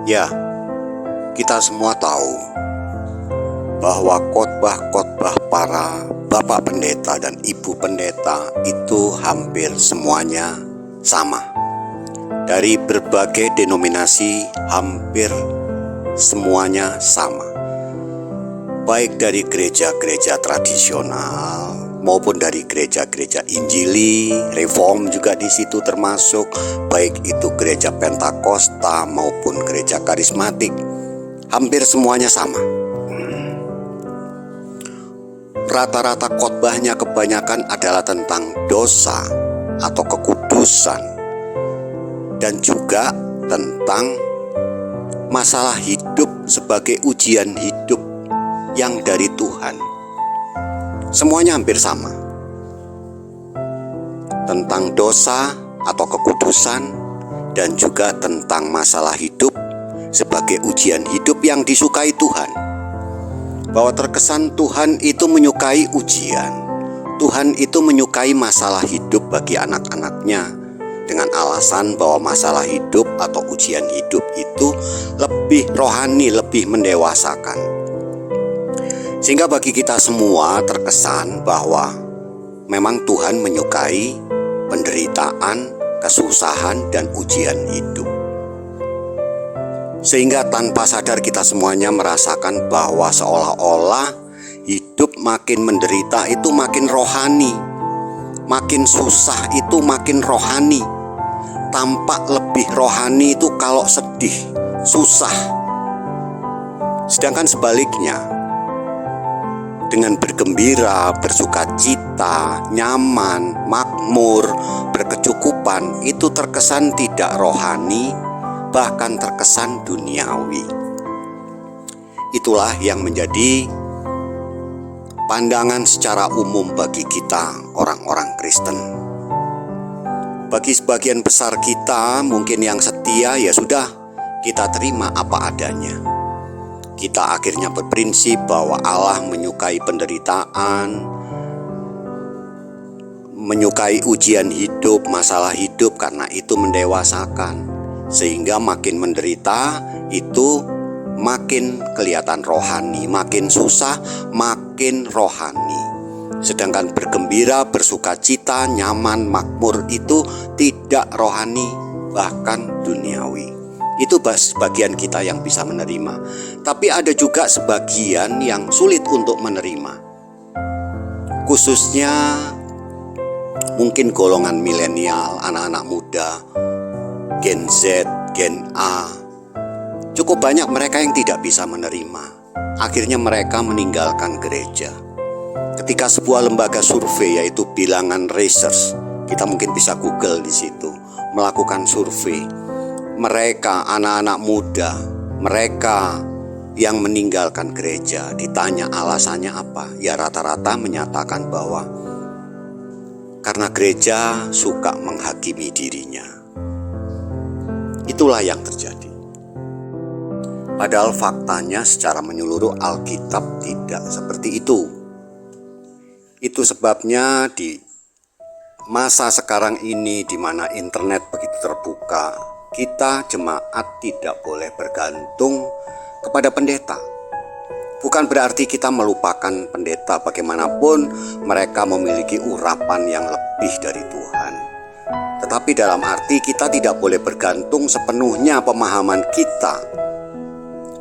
Ya, kita semua tahu bahwa khotbah-khotbah para bapak pendeta dan ibu pendeta itu hampir semuanya sama. Dari berbagai denominasi hampir semuanya sama. Baik dari gereja-gereja tradisional maupun dari gereja-gereja Injili, Reform juga di situ termasuk, baik itu gereja Pentakosta maupun gereja karismatik, hampir semuanya sama. Rata-rata khotbahnya kebanyakan adalah tentang dosa atau kekudusan dan juga tentang masalah hidup sebagai ujian hidup yang dari Tuhan. Semuanya hampir sama. Tentang dosa atau kekudusan dan juga tentang masalah hidup sebagai ujian hidup yang disukai Tuhan. Bahwa terkesan Tuhan itu menyukai ujian. Tuhan itu menyukai masalah hidup bagi anak-anaknya dengan alasan bahwa masalah hidup atau ujian hidup itu lebih rohani, lebih mendewasakan. Sehingga bagi kita semua terkesan bahwa memang Tuhan menyukai penderitaan, kesusahan, dan ujian hidup. Sehingga tanpa sadar kita semuanya merasakan bahwa seolah-olah hidup makin menderita itu makin rohani, makin susah itu makin rohani. Tampak lebih rohani itu kalau sedih, susah. Sedangkan sebaliknya, dengan bergembira, bersukacita, nyaman, makmur, berkecukupan, itu terkesan tidak rohani, bahkan terkesan duniawi. Itulah yang menjadi pandangan secara umum bagi kita orang-orang Kristen. Bagi sebagian besar kita, mungkin yang setia, ya sudah, kita terima apa adanya. Kita akhirnya berprinsip bahwa Allah menyukai penderitaan, menyukai ujian hidup, masalah hidup, karena itu mendewasakan. Sehingga makin menderita itu makin kelihatan rohani, makin susah makin rohani. Sedangkan bergembira, bersukacita, nyaman, makmur itu tidak rohani, bahkan duniawi. Itu sebagian kita yang bisa menerima. Tapi ada juga sebagian yang sulit untuk menerima. Khususnya mungkin golongan milenial, anak-anak muda, Gen Z, Gen A. Cukup banyak mereka yang tidak bisa menerima. Akhirnya mereka meninggalkan gereja. Ketika sebuah lembaga survei, yaitu Bilangan Research, kita mungkin bisa Google di situ, melakukan survei. Mereka, anak-anak muda, mereka yang meninggalkan gereja, ditanya alasannya apa? Ya rata-rata menyatakan bahwa karena gereja suka menghakimi dirinya. Itulah yang terjadi. Padahal faktanya secara menyeluruh Alkitab tidak seperti itu. Itu sebabnya di masa sekarang ini di mana internet begitu terbuka, kita jemaat tidak boleh bergantung kepada pendeta. Bukan berarti kita melupakan pendeta, bagaimanapun mereka memiliki urapan yang lebih dari Tuhan. Tetapi dalam arti kita tidak boleh bergantung sepenuhnya pemahaman kita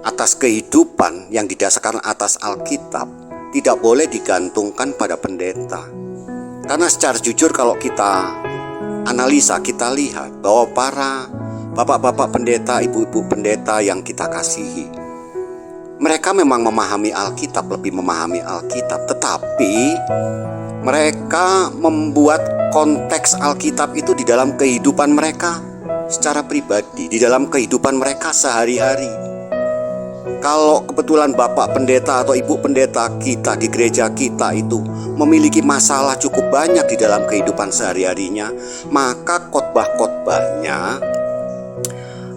atas kehidupan yang didasarkan atas Alkitab, tidak boleh digantungkan pada pendeta. Karena secara jujur kalau kita analisa, kita lihat bahwa para bapak-bapak pendeta, ibu-ibu pendeta yang kita kasihi, mereka memang memahami Alkitab, lebih memahami Alkitab, tetapi mereka membuat konteks Alkitab itu di dalam kehidupan mereka secara pribadi, di dalam kehidupan mereka sehari-hari. Kalau kebetulan bapak pendeta atau ibu pendeta kita di gereja kita itu memiliki masalah cukup banyak di dalam kehidupan sehari-harinya, maka khotbah-khotbahnya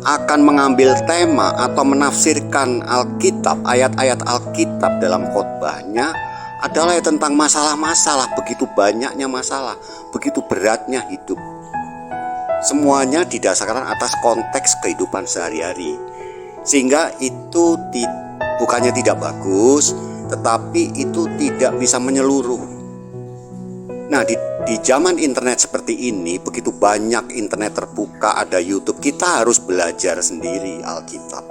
akan mengambil tema atau menafsirkan Alkitab, ayat-ayat Alkitab dalam khotbahnya adalah tentang masalah-masalah, begitu banyaknya masalah, begitu beratnya hidup. Semuanya didasarkan atas konteks kehidupan sehari-hari. Sehingga itu bukannya tidak bagus, tetapi itu tidak bisa menyeluruh. Nah, di zaman internet seperti ini, begitu banyak internet terbuka, ada YouTube, kita harus belajar sendiri Alkitab.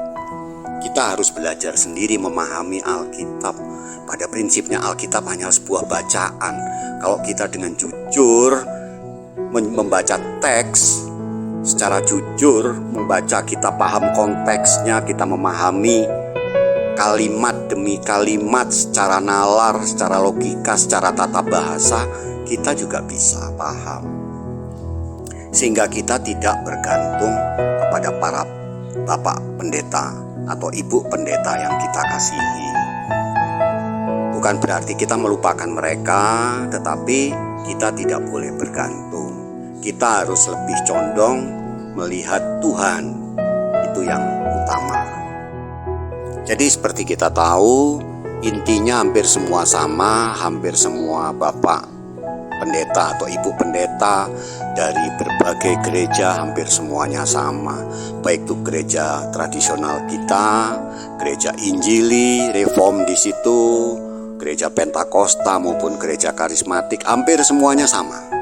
Kita harus belajar sendiri memahami Alkitab. Pada prinsipnya Alkitab hanya sebuah bacaan. Kalau kita dengan jujur membaca teks secara jujur, membaca, kita paham konteksnya, kita memahami kalimat demi kalimat secara nalar, secara logika, secara tata bahasa, kita juga bisa paham. Sehingga kita tidak bergantung kepada para bapak pendeta atau ibu pendeta yang kita kasihi. Bukan berarti kita melupakan mereka, tetapi kita tidak boleh bergantung. Kita harus lebih condong melihat Tuhan, itu yang utama. Jadi seperti kita tahu, intinya hampir semua sama, hampir semua bapak pendeta atau ibu pendeta dari berbagai gereja hampir semuanya sama. Baik itu gereja tradisional kita, gereja Injili, Reform di situ, gereja Pentakosta maupun gereja karismatik, hampir semuanya sama.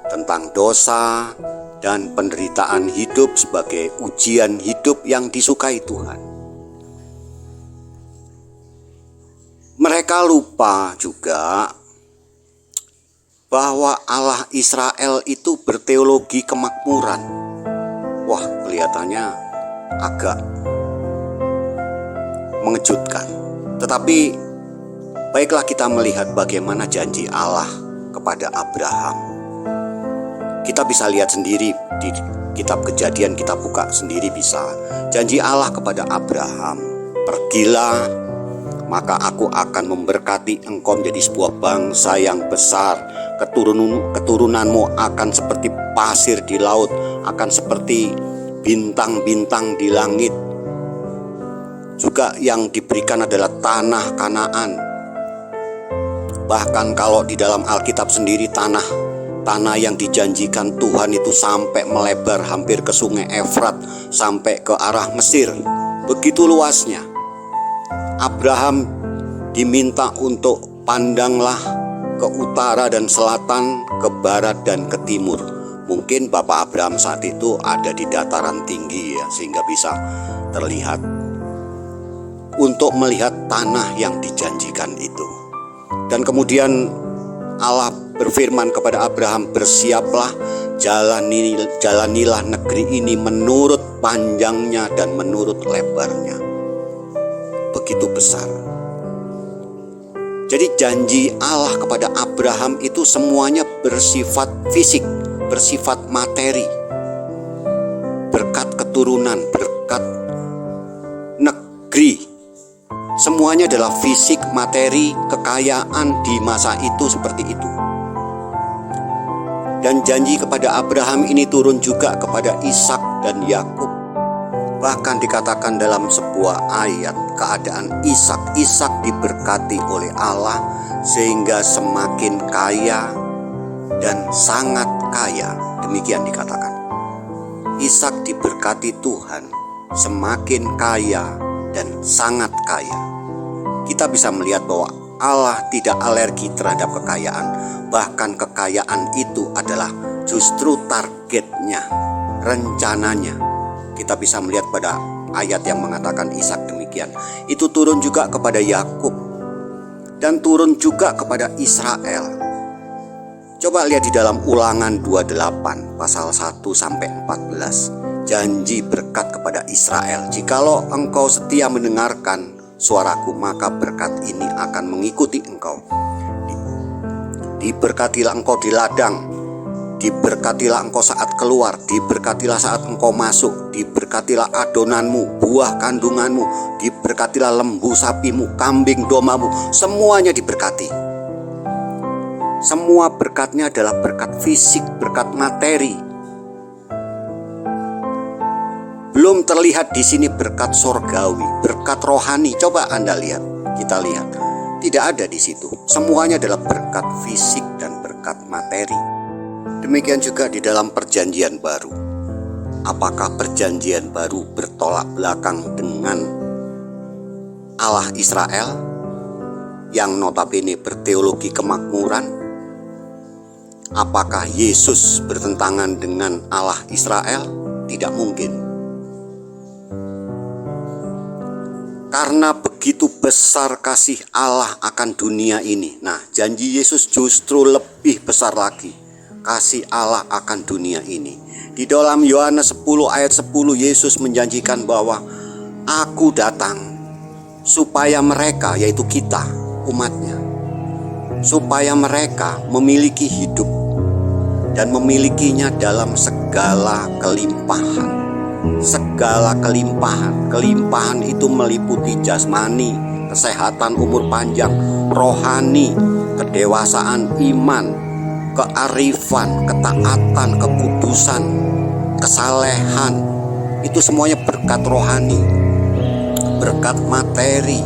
Tentang dosa dan penderitaan hidup sebagai ujian hidup yang disukai Tuhan. Mereka lupa juga bahwa Allah Israel itu berteologi kemakmuran. Wah, kelihatannya agak mengejutkan. Tetapi baiklah kita melihat bagaimana janji Allah kepada Abraham. Kita bisa lihat sendiri di kitab Kejadian, kita buka sendiri bisa. Janji Allah kepada Abraham, pergilah, maka aku akan memberkati engkau menjadi sebuah bangsa yang besar. Keturunanmu akan seperti pasir di laut, akan seperti bintang-bintang di langit. Juga yang diberikan adalah tanah Kanaan. Bahkan kalau di dalam Alkitab sendiri, tanah yang dijanjikan Tuhan itu sampai melebar hampir ke sungai Efrat, sampai ke arah Mesir. Begitu luasnya. Abraham diminta untuk pandanglah ke utara dan selatan, ke barat dan ke timur. Mungkin Bapak Abraham saat itu ada di dataran tinggi ya, sehingga bisa terlihat untuk melihat tanah yang dijanjikan itu. Dan kemudian Allah berfirman kepada Abraham, bersiaplah, jalanilah negeri ini menurut panjangnya dan menurut lebarnya. Begitu besar. Jadi janji Allah kepada Abraham itu semuanya bersifat fisik, bersifat materi. Berkat keturunan, berkat negeri. Semuanya adalah fisik, materi, kekayaan di masa itu seperti itu. Dan janji kepada Abraham ini turun juga kepada Ishak dan Yakub. Bahkan dikatakan dalam sebuah ayat, keadaan Ishak diberkati oleh Allah sehingga semakin kaya dan sangat kaya. Demikian dikatakan. Ishak diberkati Tuhan, semakin kaya dan sangat kaya. Kita bisa melihat bahwa Allah tidak alergi terhadap kekayaan. Bahkan kekayaan itu adalah justru targetnya, rencananya. Kita bisa melihat pada ayat yang mengatakan Ishak demikian. Itu turun juga kepada Yakub dan turun juga kepada Israel. Coba lihat di dalam Ulangan 28 pasal 1 sampai 14. Janji berkat kepada Israel. Jikalau engkau setia mendengarkan suaraku, maka berkat ini akan mengikuti engkau. Diberkatilah engkau di ladang, diberkatilah engkau saat keluar, diberkatilah saat engkau masuk, diberkatilah adonanmu, buah kandunganmu, diberkatilah lembu sapimu, kambing domamu, semuanya diberkati. Semua berkatnya adalah berkat fisik, berkat materi. Belum terlihat di sini berkat sorgawi, berkat rohani. Coba Anda lihat, kita lihat, tidak ada di situ. Semuanya adalah berkat fisik dan berkat materi. Demikian juga di dalam perjanjian baru. Apakah perjanjian baru bertolak belakang dengan Allah Israel yang notabene berteologi kemakmuran? Apakah Yesus bertentangan dengan Allah Israel? Tidak mungkin. Karena begitu besar kasih Allah akan dunia ini. Nah, janji Yesus justru lebih besar lagi. Kasih Allah akan dunia ini. Di dalam Yohanes 10 ayat 10 Yesus menjanjikan bahwa Aku datang supaya mereka, yaitu kita, umatnya, supaya mereka memiliki hidup dan memilikinya dalam segala kelimpahan. Segala kelimpahan. Kelimpahan itu meliputi jasmani, kesehatan, umur panjang, rohani, kedewasaan, iman, kearifan, ketaatan, kekudusan, kesalehan. Itu semuanya berkat rohani, berkat materi.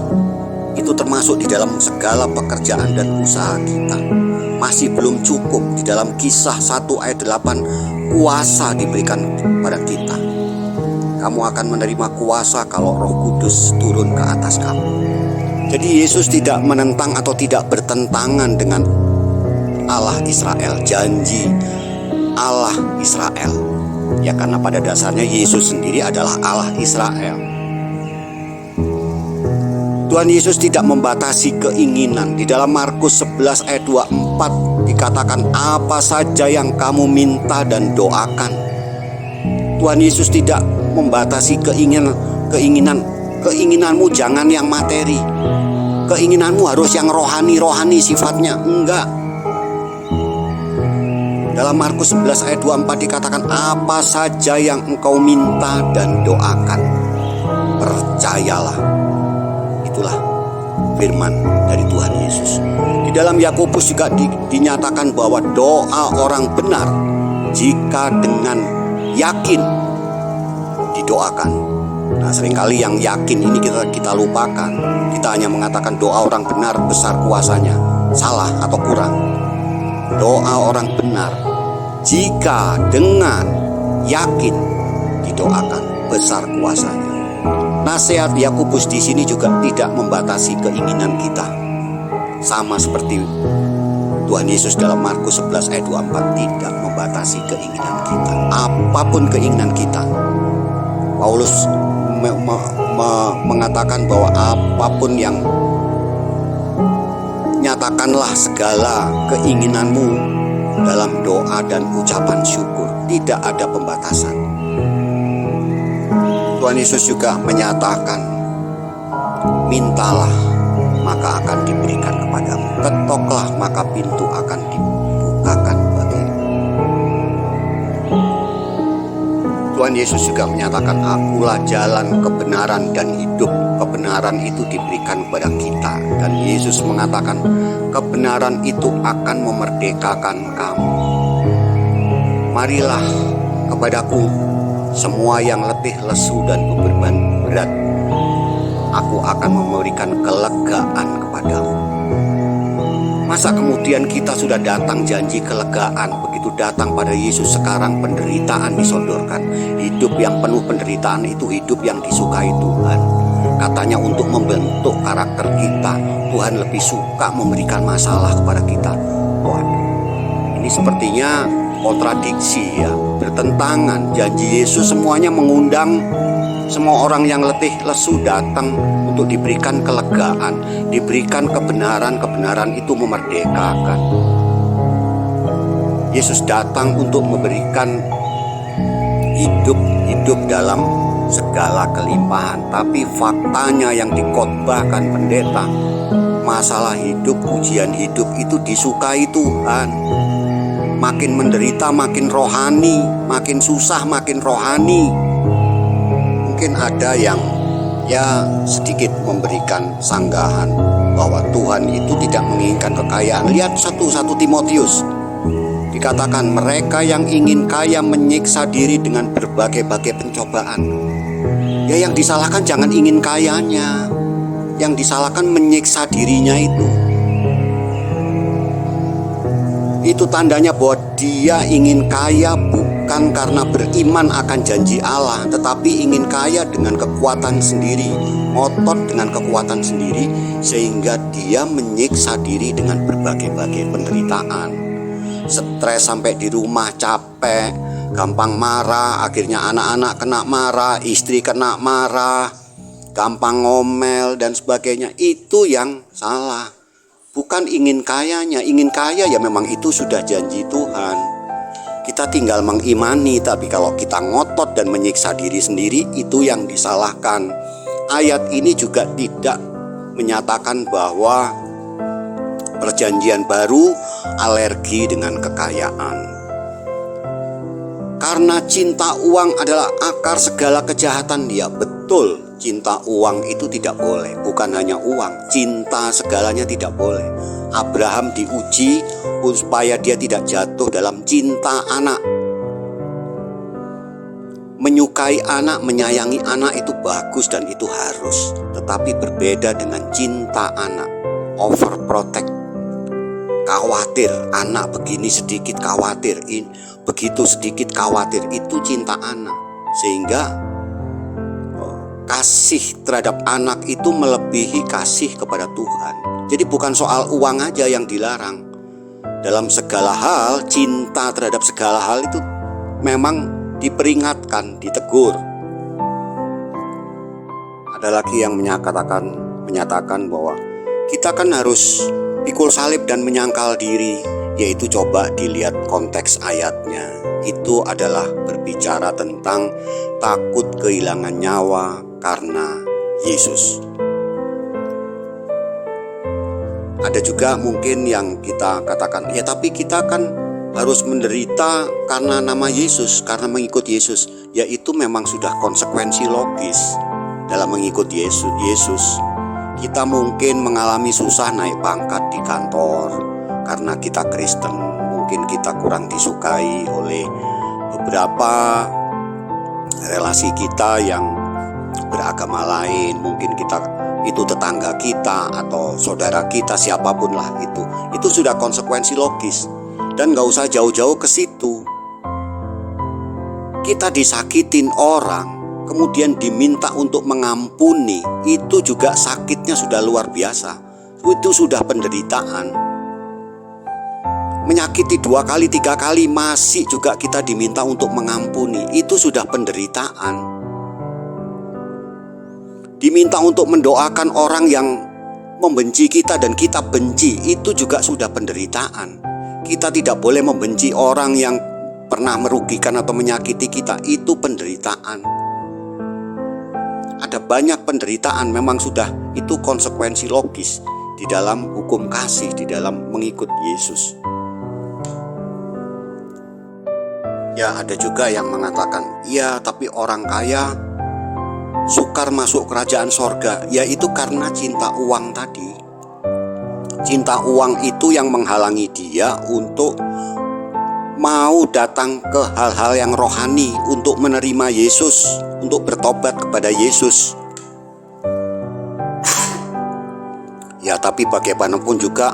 Itu termasuk di dalam segala pekerjaan dan usaha kita. Masih belum cukup. Di dalam Kisah 1 ayat 8, kuasa diberikan kepada kita. Kamu akan menerima kuasa kalau Roh Kudus turun ke atas kamu. Jadi Yesus tidak menentang atau tidak bertentangan dengan Allah Israel, janji Allah Israel. Ya, karena pada dasarnya Yesus sendiri adalah Allah Israel. Tuhan Yesus tidak membatasi keinginan. Di dalam Markus 11 ayat 24 dikatakan, apa saja yang kamu minta dan doakan. Tuhan Yesus tidak membatasi keinginanmu jangan yang materi. Keinginanmu harus yang rohani sifatnya. Enggak. Dalam Markus 11 ayat 24 dikatakan, apa saja yang engkau minta dan doakan, percayalah. Itulah firman dari Tuhan Yesus. Di dalam Yakobus juga dinyatakan bahwa doa orang benar jika dengan yakin didoakan. Nah, seringkali yang yakin ini kita lupakan. Kita hanya mengatakan doa orang benar besar kuasanya. Salah atau kurang. Doa orang benar jika dengan yakin didoakan besar kuasanya. Nasihat Yakobus di sini juga tidak membatasi keinginan kita. Sama seperti Tuhan Yesus dalam Markus 11 ayat 24 tidak membatasi keinginan kita. Apapun keinginan kita. Paulus mengatakan bahwa apapun yang nyatakanlah segala keinginanmu dalam doa dan ucapan syukur. Tidak ada pembatasan. Tuhan Yesus juga menyatakan, mintalah maka akan diberikan kepadamu, ketoklah maka pintu akan dibukakan bagimu. Tuhan Yesus juga menyatakan, akulah jalan, kebenaran dan hidup. Kebenaran itu diberikan kepada kita. Dan Yesus mengatakan, kebenaran itu akan memerdekakan kamu. Marilah kepadaku semua yang letih, lesu dan beban berat. Aku akan memberikan kelegaan kepadamu. Masa kemudian kita sudah datang janji kelegaan, begitu datang pada Yesus sekarang penderitaan disodorkan. Hidup yang penuh penderitaan itu hidup yang disukai Tuhan. Katanya untuk membentuk karakter kita, Tuhan lebih suka memberikan masalah kepada kita. Waduh, ini sepertinya kontradiksi ya, bertentangan. Janji Yesus semuanya mengundang semua orang yang letih lesu datang untuk diberikan kelegaan, diberikan kebenaran. Kebenaran itu memerdekakan. Yesus datang untuk memberikan hidup dalam segala kelimpahan. Tapi faktanya yang dikhotbahkan pendeta, masalah hidup, ujian hidup itu disukai Tuhan. Makin menderita makin rohani, makin susah makin rohani. Mungkin ada yang sedikit memberikan sanggahan bahwa Tuhan itu tidak menginginkan kekayaan. Lihat 1 Timotius, dikatakan mereka yang ingin kaya menyiksa diri dengan berbagai-bagai pencobaan. Ya, yang disalahkan jangan ingin kayanya, yang disalahkan menyiksa dirinya itu. Itu tandanya bahwa dia dia ingin kaya bukan karena beriman akan janji Allah, tetapi ingin kaya dengan kekuatan sendiri, ngotot dengan kekuatan sendiri, sehingga dia menyiksa diri dengan berbagai-bagai penderitaan. Stres sampai di rumah, capek, gampang marah, akhirnya anak-anak kena marah, istri kena marah, gampang ngomel dan sebagainya. Itu yang salah. Bukan ingin kayanya ya memang itu sudah janji Tuhan. Kita tinggal mengimani, tapi kalau kita ngotot dan menyiksa diri sendiri, itu yang disalahkan. Ayat ini juga tidak menyatakan bahwa perjanjian baru alergi dengan kekayaan. Karena cinta uang adalah akar segala kejahatan, ya betul. Cinta uang itu tidak boleh. Bukan hanya uang, cinta segalanya tidak boleh. Abraham diuji supaya dia tidak jatuh dalam cinta anak. Menyukai anak, menyayangi anak itu bagus dan itu harus. Tetapi berbeda dengan cinta anak. Overprotect, khawatir, anak begini sedikit khawatir, begitu sedikit khawatir, itu cinta anak. Sehingga kasih terhadap anak itu melebihi kasih kepada Tuhan. Jadi bukan soal uang aja yang dilarang. Dalam segala hal, cinta terhadap segala hal itu memang diperingatkan, ditegur. Ada lagi yang menyatakan bahwa kita kan harus pikul salib dan menyangkal diri. Yaitu coba dilihat konteks ayatnya. Itu adalah berbicara tentang takut kehilangan nyawa karena Yesus. Ada juga mungkin yang kita katakan, ya tapi kita kan harus menderita karena nama Yesus, karena mengikut Yesus. Ya itu memang sudah konsekuensi logis dalam mengikut Yesus. Kita mungkin mengalami susah naik pangkat di kantor karena kita Kristen. Mungkin kita kurang disukai oleh beberapa relasi kita yang beragama lain, mungkin itu tetangga kita atau saudara kita, siapapun lah itu sudah konsekuensi logis dan gak usah jauh-jauh ke situ. Kita disakitin orang, kemudian diminta untuk mengampuni, itu juga sakitnya sudah luar biasa. Itu sudah penderitaan. Menyakiti 2 kali, 3 kali masih juga kita diminta untuk mengampuni, itu sudah penderitaan. Diminta untuk mendoakan orang yang membenci kita dan kita benci, itu juga sudah penderitaan. Kita tidak boleh membenci orang yang pernah merugikan atau menyakiti kita, itu penderitaan. Ada banyak penderitaan, memang sudah itu konsekuensi logis di dalam hukum kasih, di dalam mengikut Yesus. Ya ada juga yang mengatakan, ya tapi orang kaya sukar masuk kerajaan sorga. Ya itu karena cinta uang tadi. Cinta uang itu yang menghalangi dia untuk mau datang ke hal-hal yang rohani, untuk menerima Yesus, untuk bertobat kepada Yesus. Ya tapi bagaimanapun juga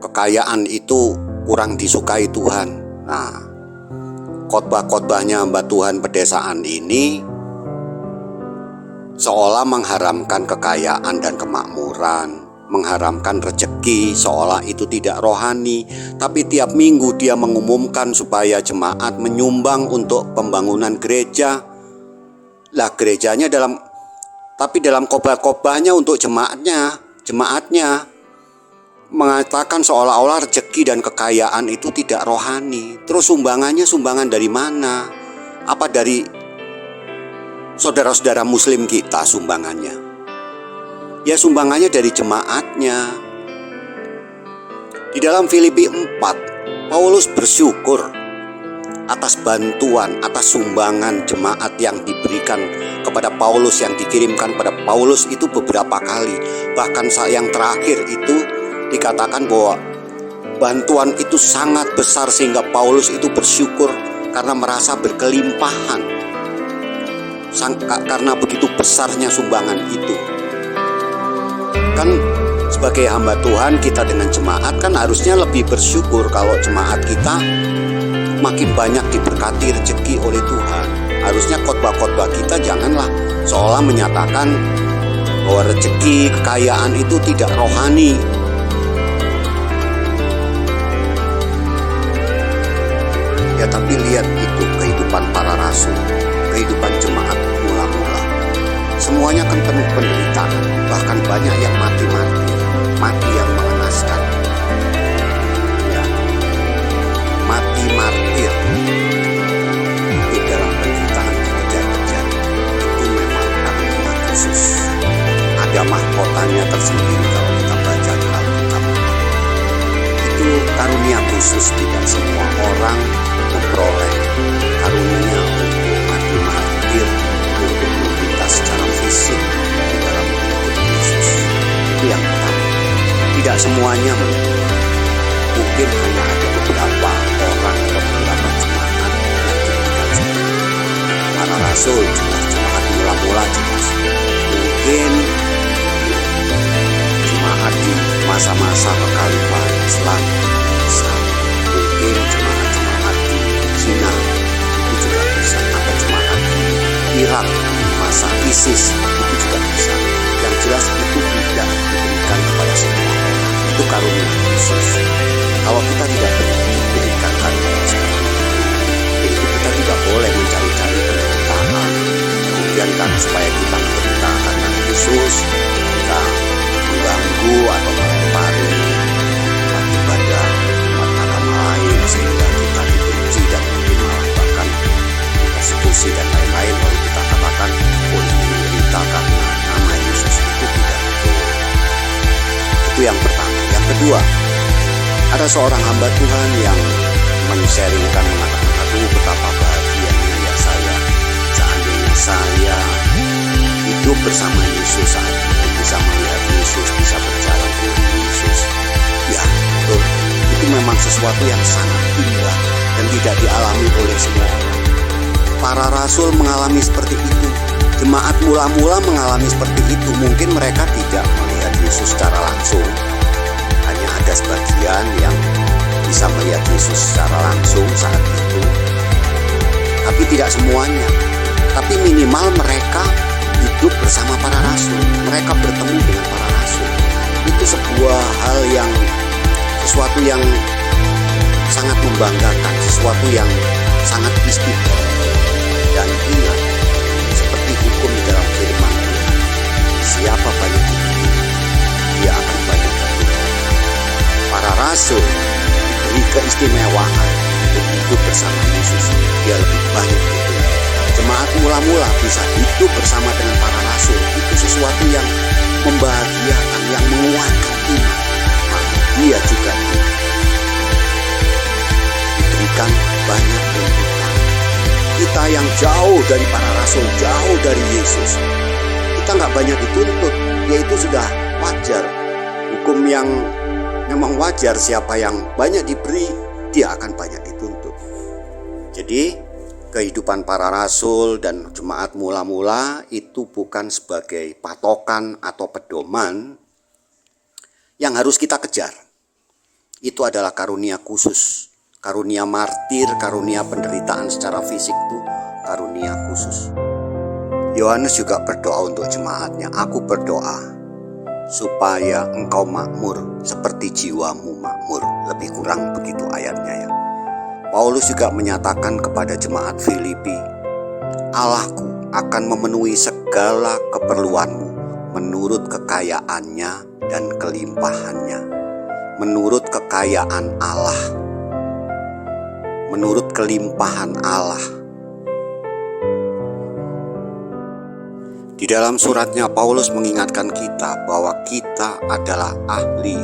kekayaan itu kurang disukai Tuhan. Nah, khotbah-khotbahnya hamba Tuhan pedesaan ini seolah mengharamkan kekayaan dan kemakmuran, mengharamkan rezeki, seolah itu tidak rohani. Tapi tiap minggu dia mengumumkan supaya jemaat menyumbang untuk pembangunan gereja. Lah gerejanya tapi dalam khotbah-khotbahnya untuk jemaatnya mengatakan seolah-olah rezeki dan kekayaan itu tidak rohani. Terus sumbangan dari mana? Apa dari saudara-saudara muslim kita sumbangannya? Ya sumbangannya dari jemaatnya. Di dalam Filipi 4, Paulus bersyukur atas bantuan, atas sumbangan jemaat yang diberikan kepada Paulus, yang dikirimkan pada Paulus itu beberapa kali. Bahkan yang terakhir itu dikatakan bahwa bantuan itu sangat besar sehingga Paulus itu bersyukur karena merasa berkelimpahan. Karena begitu besarnya sumbangan itu. Kan sebagai hamba Tuhan, kita dengan jemaat kan harusnya lebih bersyukur kalau jemaat kita semakin banyak diberkati rezeki oleh Tuhan. Harusnya khotbah-khotbah kita janganlah seolah menyatakan bahwa rezeki, kekayaan itu tidak rohani. Ya, tapi lihat itu kehidupan para rasul, kehidupan jemaat mula-mula. Semuanya kan penuh penderitaan, bahkan banyak yang mati yang mengenaskan. Ya, mati martir di dalam penderitaan dikejar-kejar. Itu memang karunia khusus. Ada mahkotanya tersendiri kalau kita baca di Alkitab. Itu karunia khusus, tidak semua orang memperoleh karunia untuk mati martir, untuk menderita secara fisik di dalam hidup Yesus. Itu yang pertama. Tidak semuanya mungkin hanya ada beberapa orang atau beberapa jemaat yang diberikan seperti itu. Para rasul jelas, jemaat mula-mula jelas. Mungkin jemaat di masa-masa kekhalifahan Islam bisa. Mungkin jemaat di Cina itu juga bisa, atau jemaat di Irak di masa ISIS itu juga bisa. Yang jelas itu tidak diberikan kepada semua orang. Itu karunia khusus. Kalau kita tidak diberikan karunia seperti itu kita tidak boleh mencari-cari penderitaan. Kemudian karena supaya kita menderita karena Yesus, kita mengganggu atau melempari tempat ibadah, tempat agama lain, sehingga kita dibenci dan mungkin malah bahkan persekusi dan lain-lain. Lalu kita katakan, oh ini menderita karena nama Yesus. Itu tidak betul. Itu yang pertama. Yang kedua, ada seorang hamba Tuhan yang men-sharingkan, mengatakan, aduh betapa bahagianya ya saya, seandainya saya hidup bersama Yesus saat itu, bisa melihat Yesus, bisa berjalan dengan Yesus. Ya betul, itu memang sesuatu yang sangat indah dan tidak dialami oleh semua orang. Para rasul mengalami seperti itu, jemaat mula-mula mengalami seperti itu. Mungkin mereka tidak melihat Yesus secara langsung, hanya ada sebagian yang bisa melihat Yesus secara langsung saat itu, tapi tidak semuanya. Tapi minimal mereka hidup bersama para rasul, mereka bertemu dengan para rasul. Itu sebuah hal yang, sesuatu yang sangat membanggakan, sesuatu yang sangat istimewa. Dan ingat, seperti hukum di dalam firman Tuhan, siapa banyak diberi, dia akan banyak diberi. Para rasul diberi keistimewaan untuk hidup bersama Yesus, dia lebih banyak diberi. Jemaat mula-mula bisa hidup bersama dengan para rasul, itu sesuatu yang membahagiakan, yang menguatkan iman. Maka dia juga diberikan banyak tuntutan. Kita yang jauh dari para rasul, jauh dari Yesus, kita nggak banyak dituntut, yaitu sudah wajar. Hukum yang memang wajar, siapa yang banyak diberi, dia akan banyak dituntut. Jadi kehidupan para rasul dan jemaat mula-mula itu bukan sebagai patokan atau pedoman yang harus kita kejar. Itu adalah karunia khusus, karunia martir, karunia penderitaan secara fisik, itu karunia khusus. Yohanes juga berdoa untuk jemaatnya, aku berdoa supaya engkau makmur seperti jiwamu makmur. Lebih kurang begitu ayatnya ya. Paulus juga menyatakan kepada jemaat Filipi, Allahku akan memenuhi segala keperluanmu menurut kekayaannya dan kelimpahannya. Menurut kekayaan Allah, menurut kelimpahan Allah. Di dalam suratnya Paulus mengingatkan kita bahwa kita adalah ahli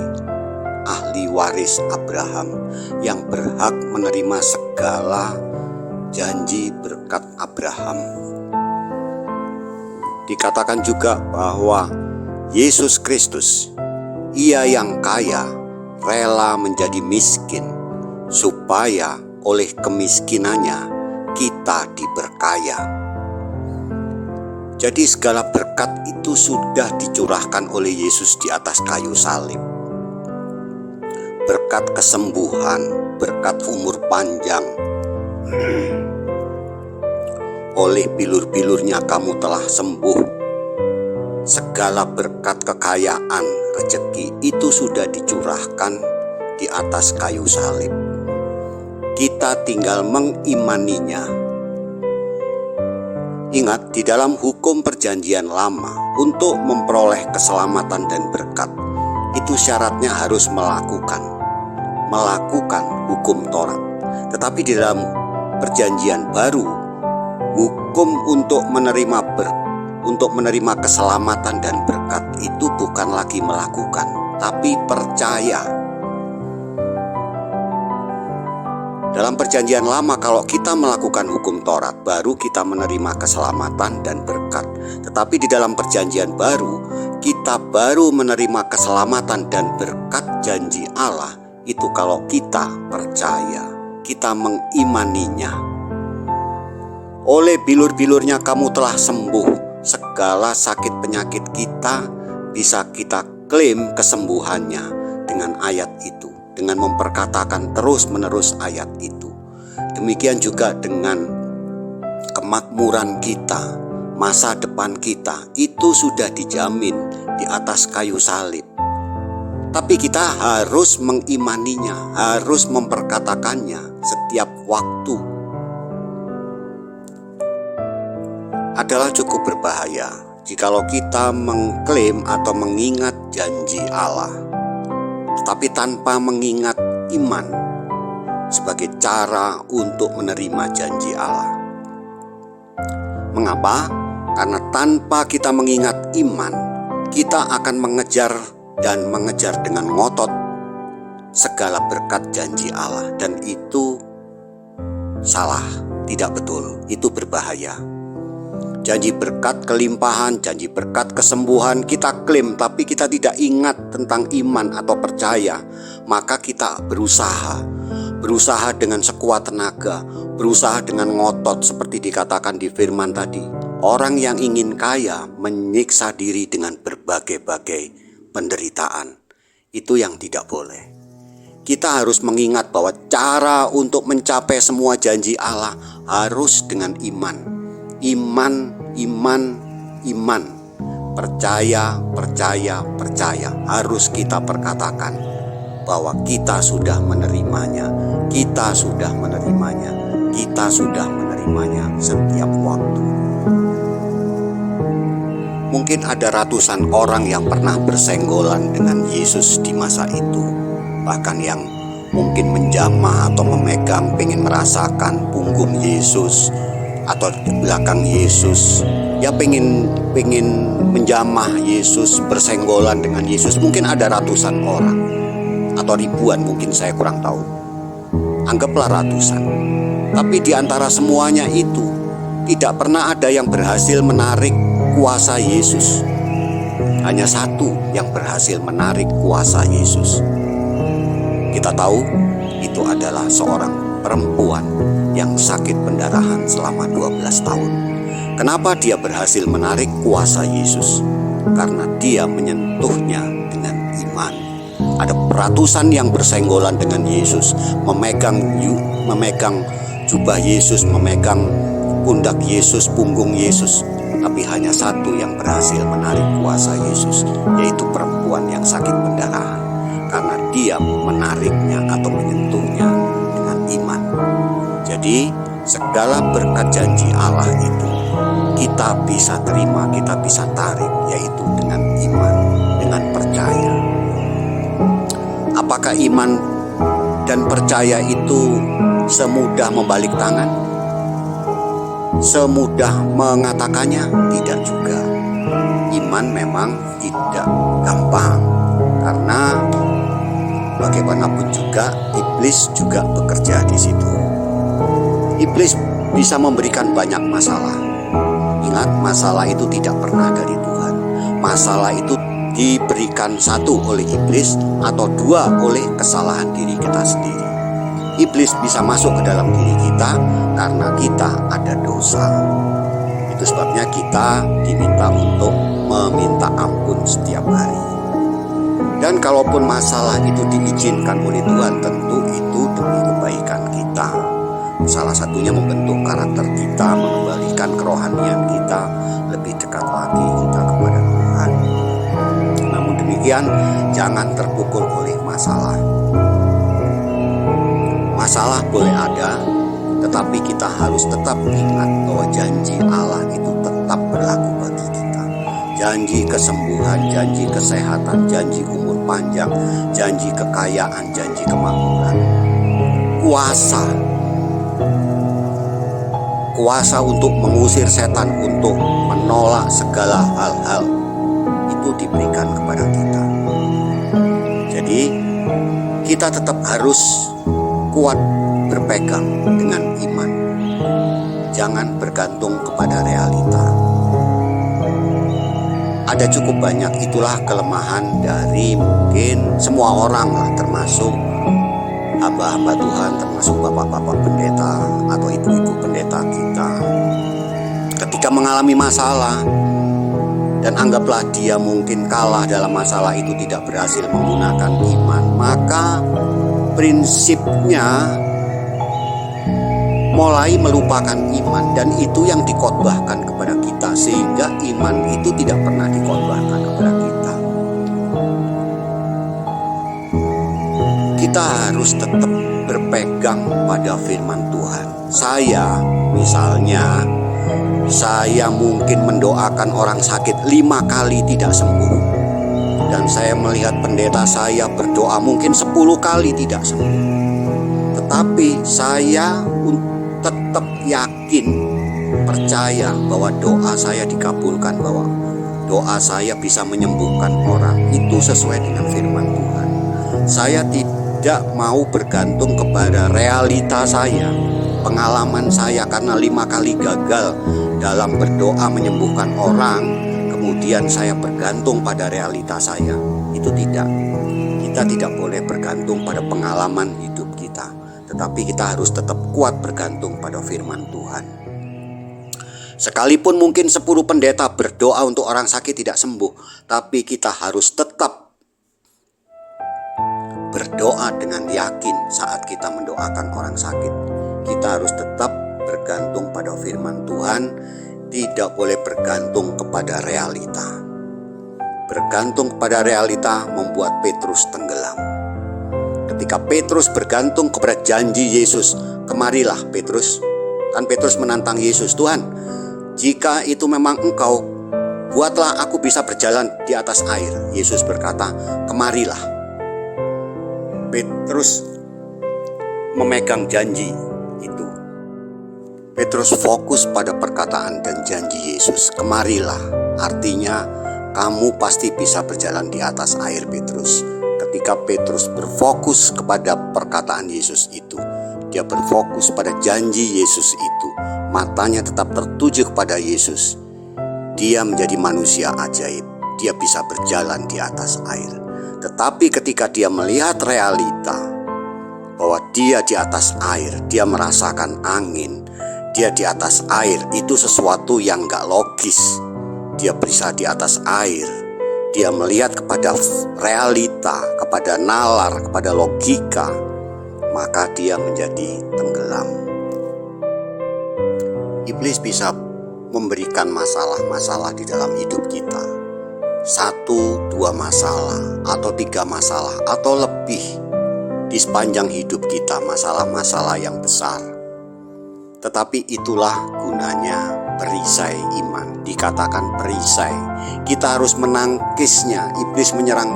waris Abraham yang berhak menerima segala janji berkat Abraham. Dikatakan juga bahwa Yesus Kristus, Ia yang kaya, rela menjadi miskin supaya oleh kemiskinannya kita diberkaya. Jadi segala berkat itu sudah dicurahkan oleh Yesus di atas kayu salib. Berkat kesembuhan, berkat umur panjang, Oleh bilur-bilurnya kamu telah sembuh. Segala berkat kekayaan, rezeki itu sudah dicurahkan di atas kayu salib. Kita tinggal mengimaninya. Ingat, di dalam hukum perjanjian lama, untuk memperoleh keselamatan dan berkat, itu syaratnya harus melakukan hukum Taurat. Tetapi di dalam perjanjian baru, hukum untuk menerima keselamatan dan berkat itu bukan lagi melakukan, tapi percaya. Dalam perjanjian lama, kalau kita melakukan hukum Taurat, baru kita menerima keselamatan dan berkat. Tetapi di dalam perjanjian baru, kita baru menerima keselamatan dan berkat janji Allah itu kalau kita percaya, kita mengimaninya. Oleh bilur-bilurnya kamu telah sembuh. Segala sakit penyakit kita bisa kita klaim kesembuhannya dengan ayat itu, dengan memperkatakan terus-menerus ayat itu. Demikian juga dengan kemakmuran kita, masa depan kita itu sudah dijamin di atas kayu salib. Tapi kita harus mengimaninya, harus memperkatakannya setiap waktu. Adalah cukup berbahaya jikalau kita mengklaim atau mengingat janji Allah, tetapi tanpa mengingat iman sebagai cara untuk menerima janji Allah. Mengapa? Karena tanpa kita mengingat iman, kita akan mengejar dengan ngotot segala berkat janji Allah, dan itu salah, tidak betul, itu berbahaya. Janji berkat kelimpahan, janji berkat kesembuhan kita klaim, tapi kita tidak ingat tentang iman atau percaya. Maka kita berusaha dengan sekuat tenaga, berusaha dengan ngotot seperti dikatakan di firman tadi. Orang yang ingin kaya menyiksa diri dengan berbagai-bagai penderitaan. Itu yang tidak boleh. Kita harus mengingat bahwa cara untuk mencapai semua janji Allah harus dengan iman. Iman. Percaya. Harus kita perkatakan bahwa kita sudah menerimanya. Kita sudah menerimanya setiap waktu. Mungkin ada ratusan orang yang pernah bersenggolan dengan Yesus di masa itu. Bahkan yang mungkin menjamah atau memegang, pengen merasakan punggung Yesus atau di belakang Yesus, ya pengen menjamah Yesus, bersenggolan dengan Yesus. Mungkin ada ratusan orang atau ribuan, mungkin saya kurang tahu. Anggaplah ratusan. Tapi di antara semuanya itu tidak pernah ada yang berhasil menarik kuasa Yesus. Hanya satu yang berhasil menarik kuasa Yesus. Kita tahu itu adalah seorang perempuan yang sakit pendarahan selama 12 tahun. Kenapa dia berhasil menarik kuasa Yesus? Karena dia menyentuhnya dengan iman. Ada ratusan yang bersenggolan dengan Yesus, memegang jubah Yesus, memegang pundak Yesus, punggung Yesus. Tapi hanya satu yang berhasil menarik kuasa Yesus, yaitu perempuan yang sakit pendarahan. Karena dia menariknya atau menyentuhnya dengan iman. Jadi segala berkat janji Allah itu kita bisa terima, kita bisa tarik, yaitu dengan iman, dengan percaya. Apakah iman dan percaya itu semudah membalik tangan? Semudah mengatakannya? Tidak juga. Iman memang tidak gampang, karena bagaimanapun juga iblis juga bekerja di situ. Iblis bisa memberikan banyak masalah. Ingat, masalah itu tidak pernah dari Tuhan. Masalah itu diberikan satu oleh iblis atau dua oleh kesalahan diri kita sendiri. Iblis bisa masuk ke dalam diri kita karena kita ada dosa. Itu sebabnya kita diminta untuk meminta ampun setiap hari. Dan kalaupun masalah itu diizinkan oleh Tuhan, tentu itu demi kebaikan kita. Salah satunya membentuk karakter kita, mengembalikan kerohanian kita lebih dekat lagi kita kepada Tuhan. Namun demikian, jangan terpukul oleh masalah. Masalah boleh ada, tetapi kita harus tetap ingat bahwa janji Allah itu tetap berlaku bagi kita. Janji kesembuhan, janji kesehatan, janji umur panjang, janji kekayaan, janji kemakmuran. Kuasa untuk mengusir setan, untuk menolak segala hal-hal, itu diberikan kepada kita. Jadi kita tetap harus kuat berpegang dengan iman. Jangan bergantung kepada realita. Ada cukup banyak, itulah kelemahan dari mungkin semua orang lah, termasuk hamba-hamba Tuhan, termasuk bapak-bapak pendeta atau ibu-ibu pendeta kita. Ketika mengalami masalah, dan anggaplah dia mungkin kalah dalam masalah itu, tidak berhasil menggunakan iman, maka prinsipnya mulai melupakan iman, dan itu yang dikhotbahkan kepada kita, sehingga iman itu tidak pernah dikhotbahkan kepada kita. Kita harus tetap berpegang pada firman Tuhan. Saya mungkin mendoakan orang sakit 5 kali tidak sembuh, dan saya melihat pendeta saya berdoa mungkin 10 kali tidak sembuh. Tetapi saya tetap yakin, percaya bahwa doa saya dikabulkan, bahwa doa saya bisa menyembuhkan orang. Itu sesuai dengan firman Tuhan. Saya tidak mau bergantung kepada realita saya, pengalaman saya, karena 5 kali gagal dalam berdoa menyembuhkan orang, kemudian saya bergantung pada realita saya. Itu tidak. Kita tidak boleh bergantung pada pengalaman hidup kita, tetapi kita harus tetap kuat bergantung pada firman Tuhan. Sekalipun mungkin 10 pendeta berdoa untuk orang sakit tidak sembuh, tapi kita harus tetap berdoa dengan yakin saat kita mendoakan orang sakit. Kita harus tetap bergantung pada firman Tuhan, tidak boleh bergantung kepada realita. Bergantung kepada realita membuat Petrus tenggelam. Ketika Petrus bergantung kepada janji Yesus, kemarilah Petrus. Kan Petrus menantang Yesus, Tuhan, jika itu memang engkau, buatlah aku bisa berjalan di atas air. Yesus berkata, kemarilah. Petrus memegang janji itu. Petrus fokus pada perkataan dan janji Yesus, kemarilah. Artinya kamu pasti bisa berjalan di atas air, Petrus. Ketika Petrus berfokus kepada perkataan Yesus itu, dia berfokus pada janji Yesus itu, matanya tetap tertuju kepada Yesus, dia menjadi manusia ajaib. Dia bisa berjalan di atas air. Tetapi ketika dia melihat realita bahwa dia di atas air, dia merasakan angin, dia di atas air, itu sesuatu yang gak logis. Dia bisa di atas air, dia melihat kepada realita, kepada nalar, kepada logika, maka dia menjadi tenggelam. Iblis bisa memberikan masalah-masalah di dalam hidup kita. 1, 2 masalah atau 3 masalah atau lebih di sepanjang hidup kita, masalah-masalah yang besar. Tetapi itulah gunanya perisai iman. Dikatakan perisai, kita harus menangkisnya. Iblis menyerang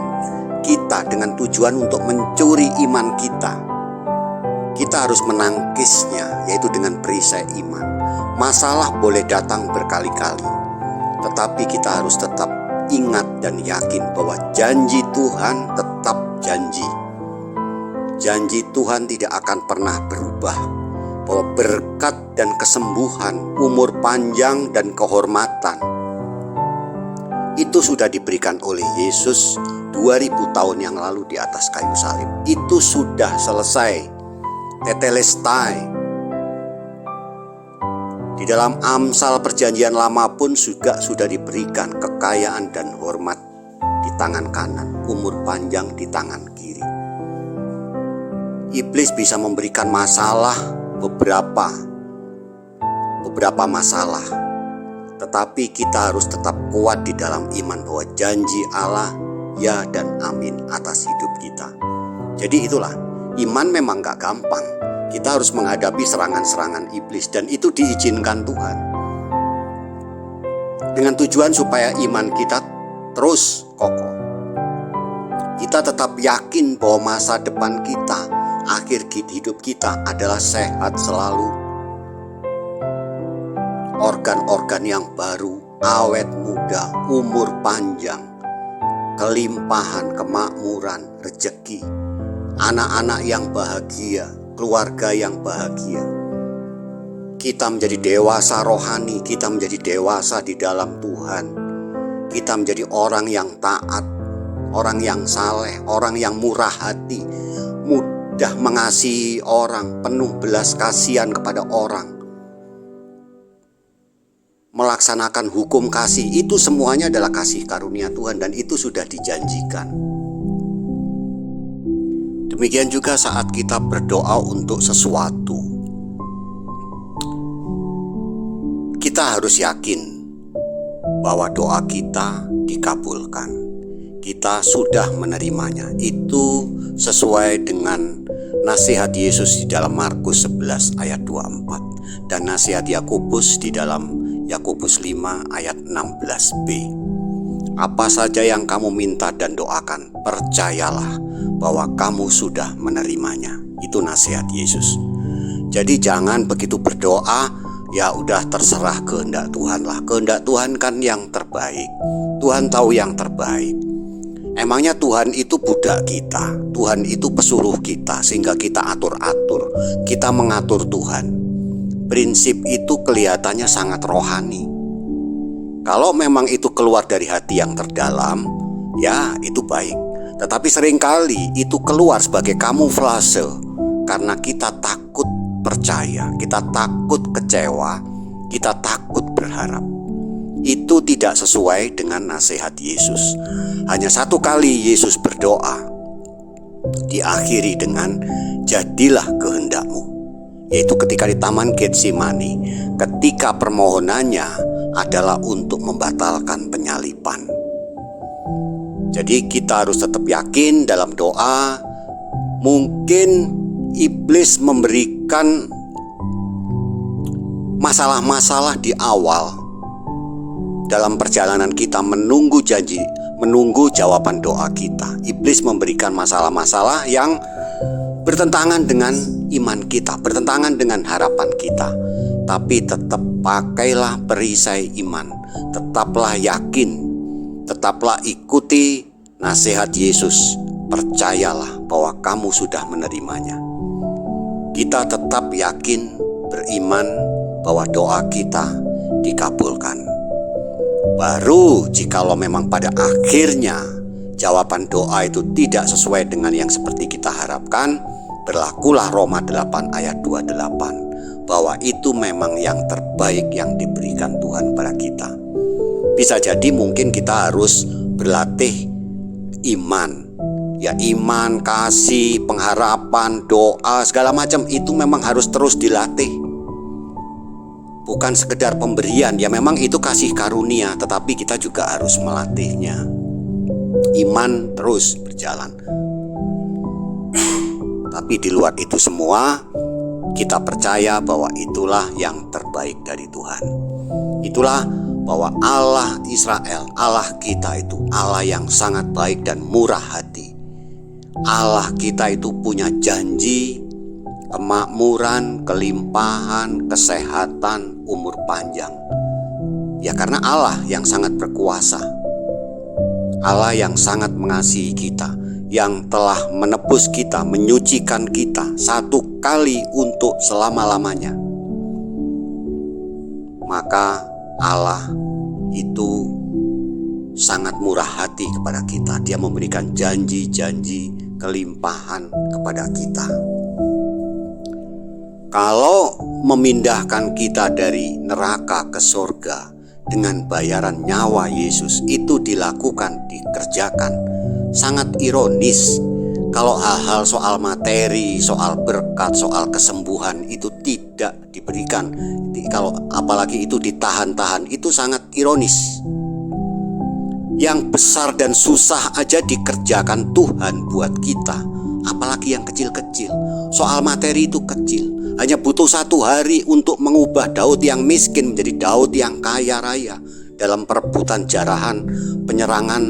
kita dengan tujuan untuk mencuri iman kita. Kita harus menangkisnya, yaitu dengan perisai iman. Masalah boleh datang berkali-kali, tetapi kita harus tetap ingat dan yakin bahwa janji Tuhan tetap janji. Janji Tuhan tidak akan pernah berubah, bahwa berkat dan kesembuhan, umur panjang dan kehormatan itu sudah diberikan oleh Yesus 2000 tahun yang lalu di atas kayu salib. Itu sudah selesai, tetelestai. Di dalam Amsal perjanjian lama pun juga sudah diberikan kekayaan dan hormat di tangan kanan, umur panjang di tangan kiri. Iblis bisa memberikan masalah beberapa masalah, tetapi kita harus tetap kuat di dalam iman bahwa janji Allah ya dan amin atas hidup kita. Jadi itulah, iman memang gak gampang. Kita harus menghadapi serangan-serangan iblis, dan itu diizinkan Tuhan, dengan tujuan supaya iman kita terus kokoh. Kita tetap yakin bahwa masa depan kita, akhir hidup kita adalah sehat selalu, organ-organ yang baru, awet muda, umur panjang, kelimpahan, kemakmuran, rezeki, anak-anak yang bahagia, keluarga yang bahagia. Kita menjadi dewasa rohani, kita menjadi dewasa di dalam Tuhan. Kita menjadi orang yang taat, orang yang saleh, orang yang murah hati, mudah mengasihi orang, penuh belas kasihan kepada orang, melaksanakan hukum kasih. Itu semuanya adalah kasih karunia Tuhan, dan itu sudah dijanjikan. Demikian juga saat kita berdoa untuk sesuatu, kita harus yakin bahwa doa kita dikabulkan. Kita sudah menerimanya. Itu sesuai dengan nasihat Yesus di dalam Markus 11 ayat 24 dan nasihat Yakobus di dalam Yakobus 5 ayat 16b. Apa saja yang kamu minta dan doakan, percayalah bahwa kamu sudah menerimanya. Itu nasihat Yesus. Jadi jangan begitu berdoa, ya udah terserah kehendak Tuhan lah. Kehendak Tuhan kan yang terbaik. Tuhan tahu yang terbaik. Emangnya Tuhan itu budak kita, Tuhan itu pesuruh kita sehingga kita atur-atur, kita mengatur Tuhan. Prinsip itu kelihatannya sangat rohani. Kalau memang itu keluar dari hati yang terdalam, ya itu baik. Tetapi seringkali itu keluar sebagai kamuflase karena kita takut percaya, kita takut kecewa, kita takut berharap. Itu tidak sesuai dengan nasihat Yesus. Hanya satu kali Yesus berdoa, diakhiri dengan jadilah kehendakmu, yaitu ketika di Taman Getsemani, ketika permohonannya adalah untuk membatalkan penyaliban. Jadi kita harus tetap yakin dalam doa. Mungkin iblis memberikan masalah-masalah di awal dalam perjalanan kita menunggu janji, menunggu jawaban doa kita. Iblis memberikan masalah-masalah yang bertentangan dengan iman kita, bertentangan dengan harapan kita. Tapi tetap pakailah perisai iman, tetaplah yakin, tetaplah ikuti nasihat Yesus. Percayalah bahwa kamu sudah menerimanya. Kita tetap yakin, beriman bahwa doa kita dikabulkan. Baru jikalau memang pada akhirnya jawaban doa itu tidak sesuai dengan yang seperti kita harapkan, berlakulah Roma 8 ayat 28, bahwa itu memang yang terbaik yang diberikan Tuhan pada kita. Bisa jadi mungkin kita harus berlatih iman. Ya, iman, kasih, pengharapan, doa, segala macam itu memang harus terus dilatih. Bukan sekedar pemberian, ya memang itu kasih karunia, tetapi kita juga harus melatihnya. Iman terus berjalan. Tapi di luar itu semua, kita percaya bahwa itulah yang terbaik dari Tuhan. Itulah bahwa Allah Israel, Allah kita itu Allah yang sangat baik dan murah hati. Allah kita itu punya janji, kemakmuran, kelimpahan, kesehatan, umur panjang. Ya karena Allah yang sangat berkuasa, Allah yang sangat mengasihi kita, yang telah menebus kita, menyucikan kita satu kali untuk selama-lamanya. Maka Allah itu sangat murah hati kepada kita. Dia memberikan janji-janji kelimpahan kepada kita. Kalau memindahkan kita dari neraka ke surga dengan bayaran nyawa Yesus, itu dilakukan, dikerjakan. Sangat ironis Kalau hal-hal soal materi, soal berkat, soal kesembuhan itu tidak diberikan, kalau apalagi itu ditahan-tahan, itu sangat ironis. Yang besar dan susah aja dikerjakan Tuhan buat kita, apalagi yang kecil-kecil. Soal materi itu kecil, hanya butuh 1 hari untuk mengubah Daud yang miskin menjadi Daud yang kaya raya dalam perebutan jarahan penyerangan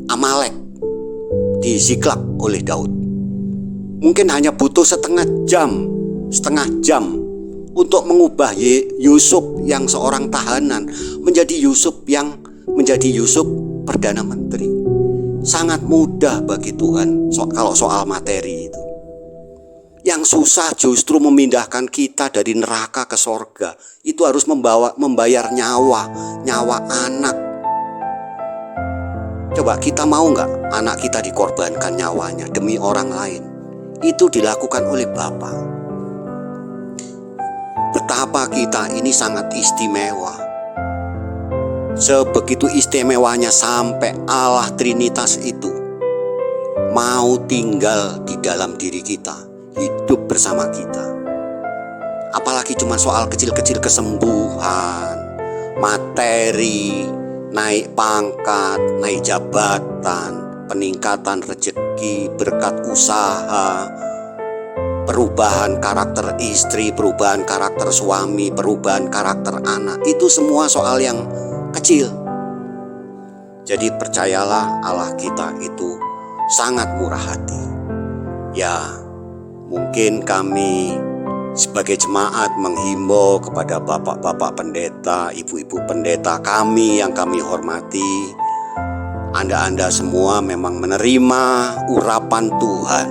Amalek di Ziklag oleh Daud. Mungkin hanya butuh setengah jam untuk mengubah Yusuf yang seorang tahanan menjadi Yusuf Perdana Menteri. Sangat mudah bagi Tuhan kalau soal materi itu. Yang susah justru memindahkan kita dari neraka ke sorga. Itu harus membayar nyawa anak. Coba kita mau nggak anak kita dikorbankan nyawanya demi orang lain? Itu dilakukan oleh Bapa. Betapa kita ini sangat istimewa. Sebegitu istimewanya sampai Allah Trinitas itu mau tinggal di dalam diri kita, hidup bersama kita. Apalagi cuma soal kecil-kecil kesembuhan, materi, naik pangkat, naik jabatan, peningkatan rezeki, berkat usaha, perubahan karakter istri, perubahan karakter suami, perubahan karakter anak. Itu semua soal yang kecil. Jadi percayalah, Allah kita itu sangat murah hati. Ya, mungkin kami sebagai jemaat menghimbau kepada bapak-bapak pendeta, ibu-ibu pendeta kami yang kami hormati, Anda semua memang menerima urapan Tuhan.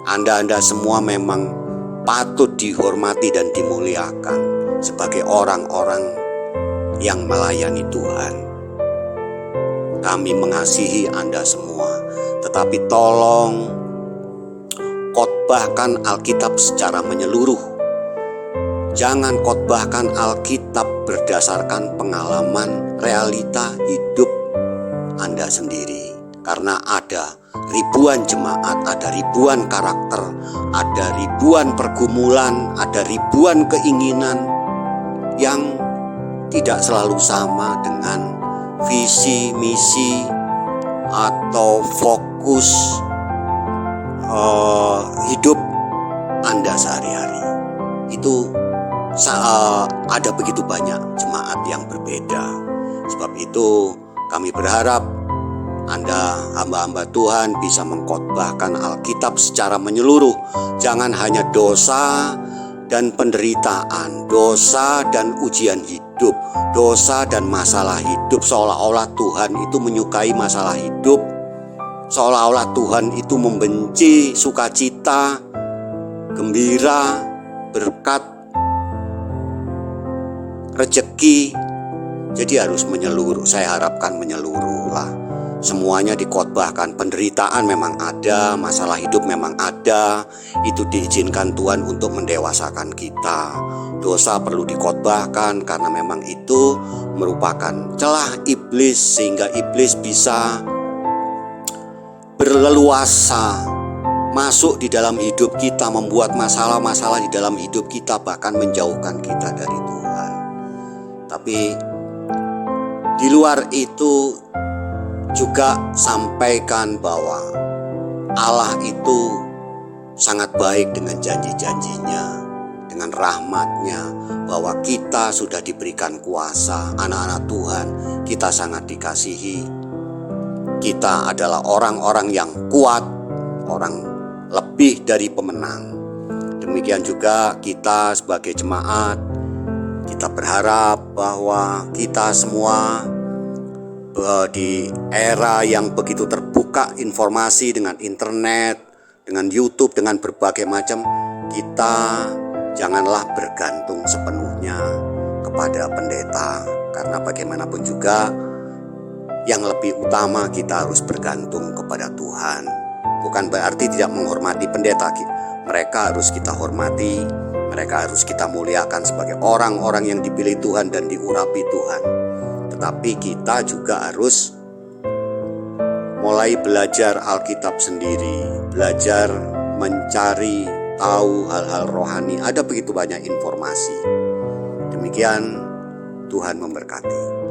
Anda semua memang patut dihormati dan dimuliakan sebagai orang-orang yang melayani Tuhan. Kami mengasihi Anda semua, tetapi tolong khotbahkan Alkitab secara menyeluruh. Jangan khotbahkan Alkitab berdasarkan pengalaman realita hidup Anda sendiri. Karena ada ribuan jemaat, ada ribuan karakter, ada ribuan pergumulan, ada ribuan keinginan yang tidak selalu sama dengan visi, misi, atau fokus hidup Anda sehari-hari. Itu ada begitu banyak jemaat yang berbeda. Sebab itu kami berharap Anda hamba-hamba Tuhan bisa mengkhotbahkan Alkitab secara menyeluruh. Jangan hanya dosa dan penderitaan, dosa dan ujian hidup, dosa dan masalah hidup, seolah-olah Tuhan itu menyukai masalah hidup, seolah-olah Tuhan itu membenci sukacita, gembira, berkat, rezeki. Jadi harus menyeluruh. Saya harapkan menyeluruh lah. Semuanya dikhotbahkan. Penderitaan memang ada, masalah hidup memang ada. Itu diizinkan Tuhan untuk mendewasakan kita. Dosa perlu dikhotbahkan karena memang itu merupakan celah iblis, sehingga iblis bisa berleluasa masuk di dalam hidup kita, membuat masalah-masalah di dalam hidup kita, bahkan menjauhkan kita dari Tuhan. Tapi di luar itu juga sampaikan bahwa Allah itu sangat baik dengan janji-janjinya, dengan rahmatnya, bahwa kita sudah diberikan kuasa, anak-anak Tuhan, kita sangat dikasihi. Kita adalah orang-orang yang kuat, orang lebih dari pemenang. Demikian juga kita sebagai jemaat, kita berharap bahwa kita semua di era yang begitu terbuka informasi dengan internet, dengan YouTube, dengan berbagai macam, kita janganlah bergantung sepenuhnya kepada pendeta. Karena bagaimanapun juga yang lebih utama kita harus bergantung kepada Tuhan. Bukan berarti tidak menghormati pendeta. Mereka harus kita hormati, mereka harus kita muliakan sebagai orang-orang yang dipilih Tuhan dan diurapi Tuhan. Tetapi kita juga harus mulai belajar Alkitab sendiri, belajar mencari tahu hal-hal rohani. Ada begitu banyak informasi. Demikian, Tuhan memberkati.